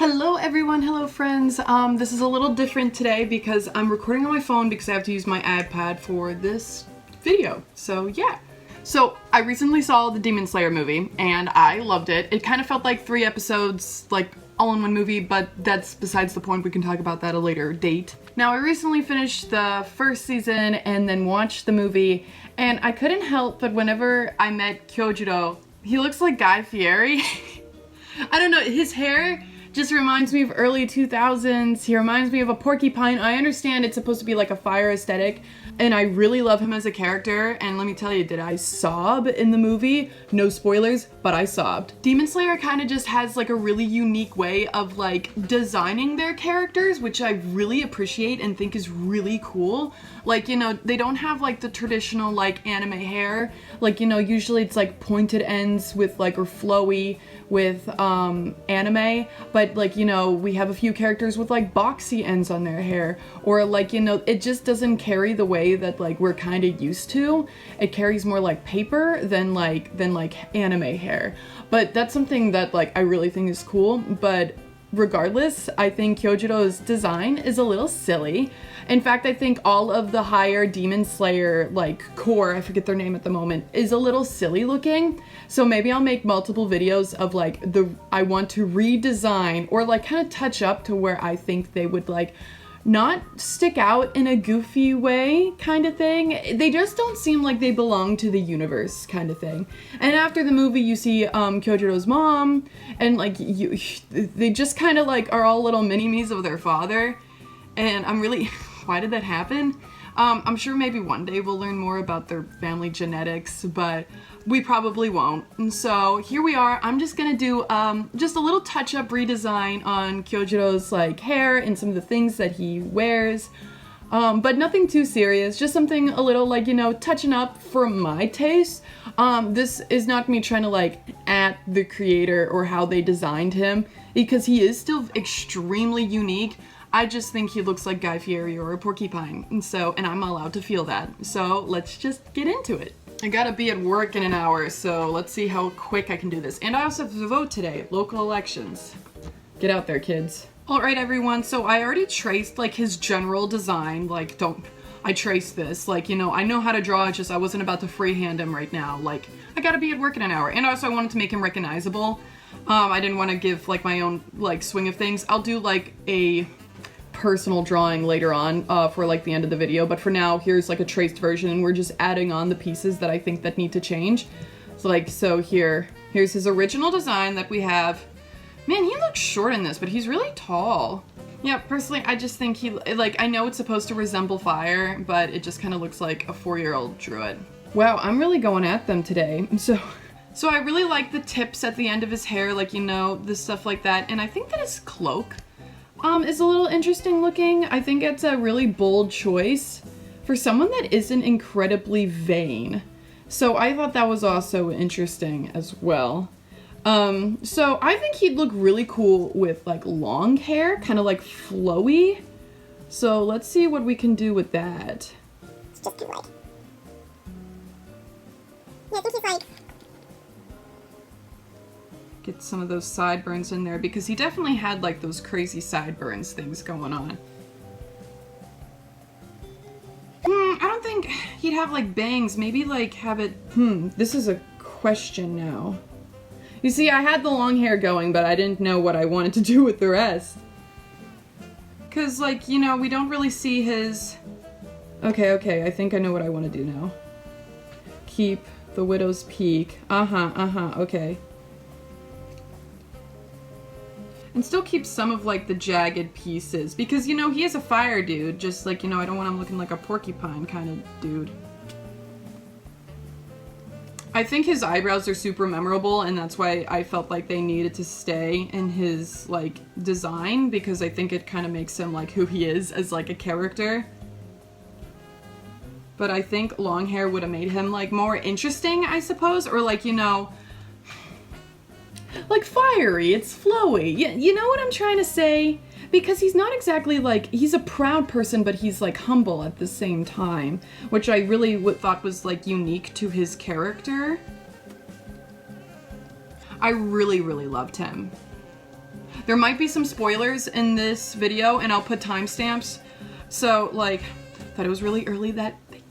Hello everyone, hello friends. This is a little different today because I'm recording on my phone because I have to use my iPad for this video. So yeah. So I recently saw the Demon Slayer movie and I loved it. It kind of felt like 3 episodes, like all in one movie, but that's besides the point. We can talk about that at a later date. Now I recently finished the first season and then watched the movie, and I couldn't help but whenever I met Kyojuro, he looks like Guy Fieri. I don't know, his hair just reminds me of early 2000s. He reminds me of a porcupine. I understand it's supposed to be like a fire aesthetic, and I really love him as a character, and let me tell you, did I sob in the movie? No spoilers, but I sobbed. Demon Slayer kind of just has like a really unique way of like designing their characters, which I really appreciate and think is really cool. Like, you know, they don't have like the traditional like anime hair. Like, you know, usually it's like pointed ends with like, or flowy with anime, but like, you know, we have a few characters with like boxy ends on their hair, or like, you know, it just doesn't carry the way that like we're kind of used to. It carries more like paper than like anime hair. But that's something that like I really think is cool. But regardless, I think Kyojuro's design is a little silly. In fact, I think all of the higher Demon Slayer, like, core, I forget their name at the moment, is a little silly looking. So maybe I'll make multiple videos of, like, I want to redesign or, like, kind of touch up to where I think they would, like, not stick out in a goofy way kind of thing. They just don't seem like they belong to the universe kind of thing. And after the movie, you see Kyojuro's mom, and, like, they just kind of, like, are all little mini-me's of their father. And I'm really... Why did that happen? I'm sure maybe one day we'll learn more about their family genetics, but we probably won't. And so here we are. I'm just gonna do just a little touch-up redesign on Kyojuro's like hair and some of the things that he wears. But nothing too serious, just something a little like, you know, touching up for my taste. This is not me trying to like at the creator or how they designed him, because he is still extremely unique. I just think he looks like Guy Fieri or a porcupine, and I'm allowed to feel that. So let's just get into it. I gotta be at work in an hour, so let's see how quick I can do this. And I also have to vote today, local elections. Get out there, kids. All right, everyone, so I already traced like his general design, like I traced this, like, you know, I know how to draw, it's just I wasn't about to freehand him right now. Like, I gotta be at work in an hour. And also I wanted to make him recognizable. I didn't want to give like my own like swing of things. I'll do like a personal drawing later on for like the end of the video, but for now here's like a traced version, and we're just adding on the pieces that I think that need to change. So like, here's his original design that we have. Man, he looks short in this, but he's really tall. Yeah, personally I just think he, like, I know it's supposed to resemble fire, but it just kind of looks like a 4-year-old drew it. Wow, I'm really going at them today. So I really like the tips at the end of his hair, like, you know, the stuff like that, and I think that his cloak is a little interesting looking. I think it's a really bold choice for someone that isn't incredibly vain. So I thought that was also interesting as well. So I think he'd look really cool with like long hair, kind of like flowy. So let's see what we can do with that. It's just too light. Yeah, I think he's like... Get some of those sideburns in there, because he definitely had like those crazy sideburns things going on. I don't think he'd have like bangs. Maybe like have it... This is a question now. You see, I had the long hair going, but I didn't know what I wanted to do with the rest. Because like, you know, we don't really see his... Okay, I think I know what I want to do now. Keep the widow's peak. Okay. And still keep some of like the jagged pieces, because, you know, he is a fire dude, just like, you know, I don't want him looking like a porcupine kind of dude. I think his eyebrows are super memorable, and that's why I felt like they needed to stay in his like design, because I think it kind of makes him like who he is as like a character. But I think long hair would have made him like more interesting, I suppose, or like, you know, like fiery, it's flowy. You know what I'm trying to say? Because he's not exactly like, he's a proud person, but he's like humble at the same time, which I really thought was like unique to his character. I really, really loved him. There might be some spoilers in this video, and I'll put timestamps. So, like, I thought it was really early that they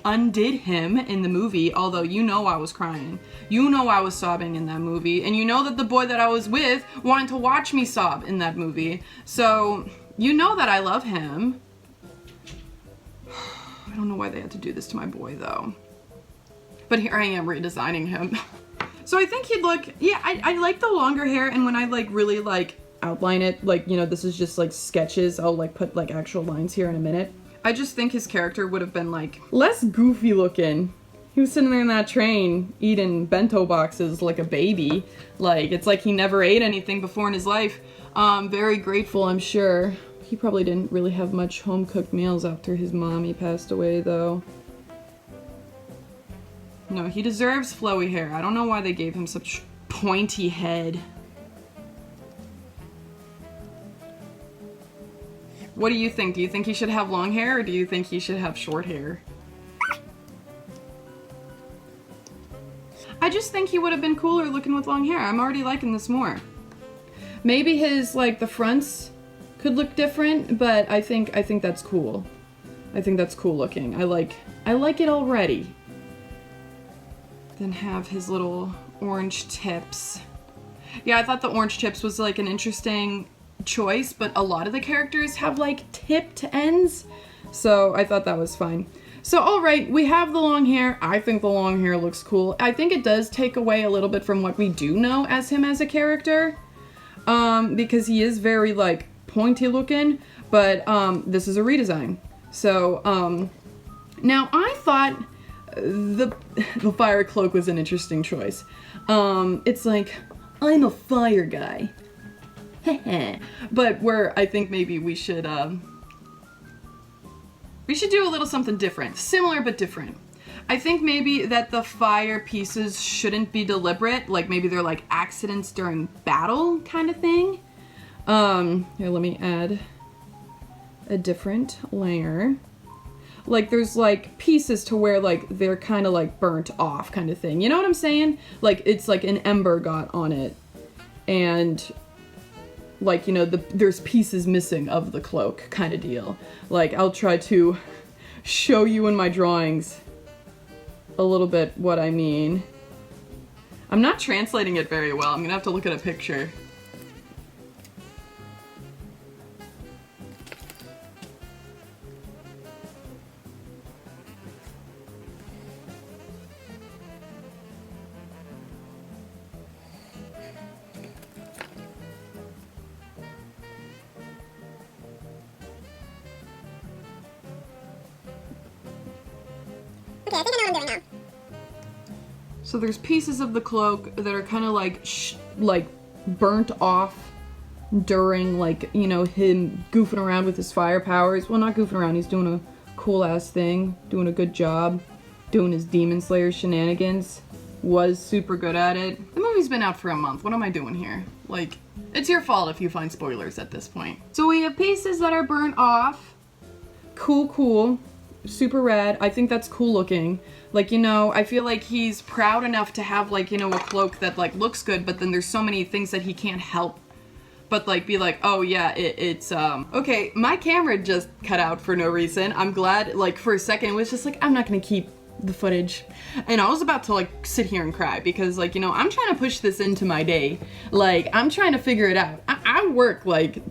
undid him in the movie, although you know I was crying. You know I was sobbing in that movie, and you know that the boy that I was with wanted to watch me sob in that movie. So, you know that I love him. I don't know why they had to do this to my boy, though. But here I am redesigning him. So I think he'd look, yeah, I like the longer hair, and when I like really like outline it, like, you know, this is just like sketches, I'll like put like actual lines here in a minute. I just think his character would have been like less goofy looking. He was sitting there in that train eating bento boxes like a baby. Like, it's like he never ate anything before in his life. Very grateful, I'm sure. He probably didn't really have much home-cooked meals after his mommy passed away, though. No, he deserves flowy hair. I don't know why they gave him such pointy head. What do you think? Do you think he should have long hair, or do you think he should have short hair? I just think he would have been cooler looking with long hair. I'm already liking this more. Maybe his, like, the fronts could look different, but I think that's cool. I think that's cool looking. I like it already. Then have his little orange tips. Yeah, I thought the orange tips was like an interesting choice, but a lot of the characters have like tipped ends, so I thought that was fine. So alright, we have the long hair. I think the long hair looks cool. I think it does take away a little bit from what we do know as him as a character, because he is very like pointy looking, but this is a redesign. So now I thought the fire cloak was an interesting choice. It's like, I'm a fire guy. But where I think maybe we should do a little something different. Similar but different. I think maybe that the fire pieces shouldn't be deliberate. Like maybe they're like accidents during battle kind of thing. Here, let me add a different layer. Like there's like pieces to where like they're kind of like burnt off kind of thing. You know what I'm saying? Like it's like an ember got on it. And like, you know, there's pieces missing of the cloak kind of deal. Like I'll try to show you in my drawings a little bit what I mean. I'm not translating it very well. I'm gonna have to look at a picture. Okay, I think I know what I'm doing now. So there's pieces of the cloak that are kind of like burnt off during like, you know, him goofing around with his fire powers. Well, not goofing around, he's doing a cool ass thing, doing a good job, doing his Demon Slayer shenanigans. Was super good at it. The movie's been out for a month. What am I doing here? Like, it's your fault if you find spoilers at this point. So we have pieces that are burnt off. Cool. Super rad. I think that's cool looking. Like, you know, I feel like he's proud enough to have like, you know, a cloak that like looks good, but then there's so many things that he can't help but like be like, oh yeah, it's okay, my camera just cut out for no reason. I'm glad, like for a second it was just like, I'm not gonna keep the footage, and I was about to like sit here and cry because like, you know, I'm trying to push this into my day. Like I'm trying to figure it out. I work like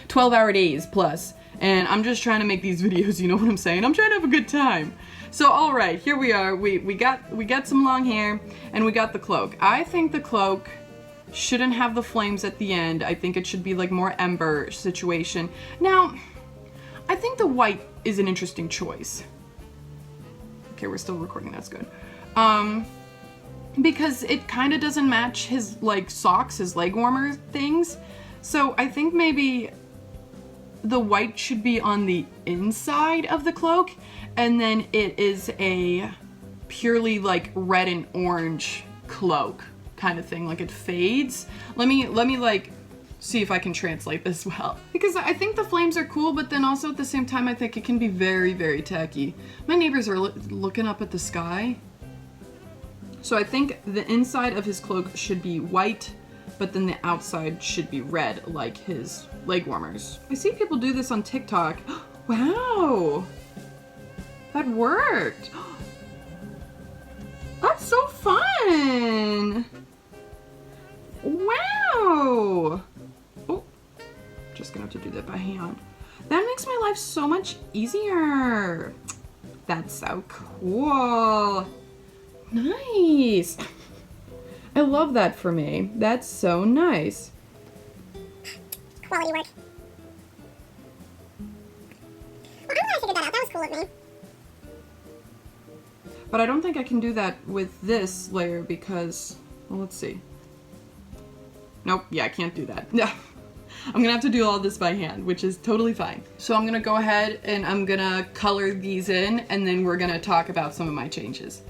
12-hour days plus, and I'm just trying to make these videos, you know what I'm saying? I'm trying to have a good time. So all right, here we are. We got some long hair, and we got the cloak. I think the cloak shouldn't have the flames at the end. I think it should be like more ember situation. Now, I think the white is an interesting choice. Okay, we're still recording, that's good. Because it kind of doesn't match his like socks, his leg warmer things. So I think maybe the white should be on the inside of the cloak, and then it is a purely like red and orange cloak kind of thing, like it fades. Let me like see if I can translate this well, because I think the flames are cool, but then also at the same time I think it can be very, very tacky. My neighbors are looking up at the sky. So I think the inside of his cloak should be white, but then the outside should be red like his leg warmers. I see people do this on TikTok. Wow! That worked! That's so fun! Wow! Oh, just gonna have to do that by hand. That makes my life so much easier. That's so cool. Nice. I love that for me. That's so nice. Quality work. Well, I'm glad I figured that out. That was cool of me. But I don't think I can do that with this layer because, well, let's see. Nope, yeah, I can't do that. Yeah. I'm gonna have to do all this by hand, which is totally fine. So I'm gonna go ahead and I'm gonna color these in, and then we're gonna talk about some of my changes.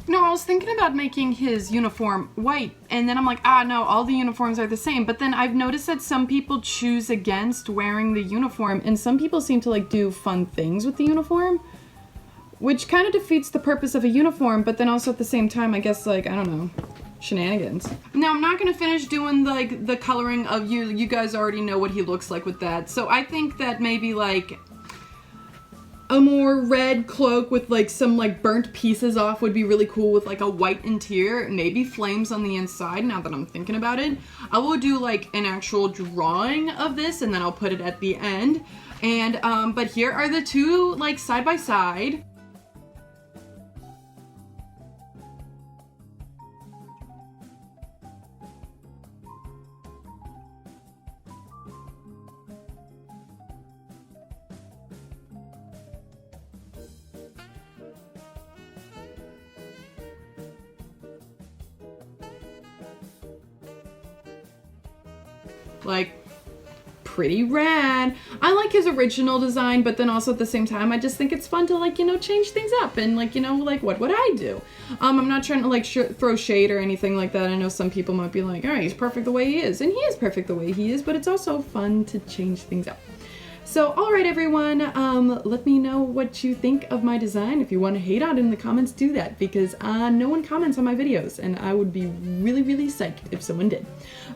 No, I was thinking about making his uniform white, and then I'm like, no, all the uniforms are the same. But then I've noticed that some people choose against wearing the uniform, and some people seem to like do fun things with the uniform, which kind of defeats the purpose of a uniform, but then also at the same time, I guess, like, I don't know, shenanigans. Now, I'm not gonna finish doing like the coloring of you. You guys already know what he looks like with that. So I think that maybe like a more red cloak with like some like burnt pieces off would be really cool with like a white interior, maybe flames on the inside. Now that I'm thinking about it, I will do like an actual drawing of this and then I'll put it at the end. And but here are the two like side by side. Like, pretty rad. I like his original design, but then also at the same time, I just think it's fun to like, you know, change things up and like, you know, like what would I do? I'm not trying to like throw shade or anything like that. I know some people might be like, all right, he's perfect the way he is, and he is perfect the way he is, but it's also fun to change things up. So, all right, everyone, let me know what you think of my design. If you want to hate on it in the comments, do that, because no one comments on my videos, and I would be really, really psyched if someone did.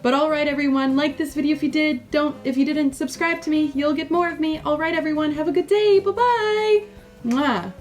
But all right, everyone, like this video if you did. If you didn't, subscribe to me. You'll get more of me. All right, everyone, have a good day. Bye-bye. Mwah.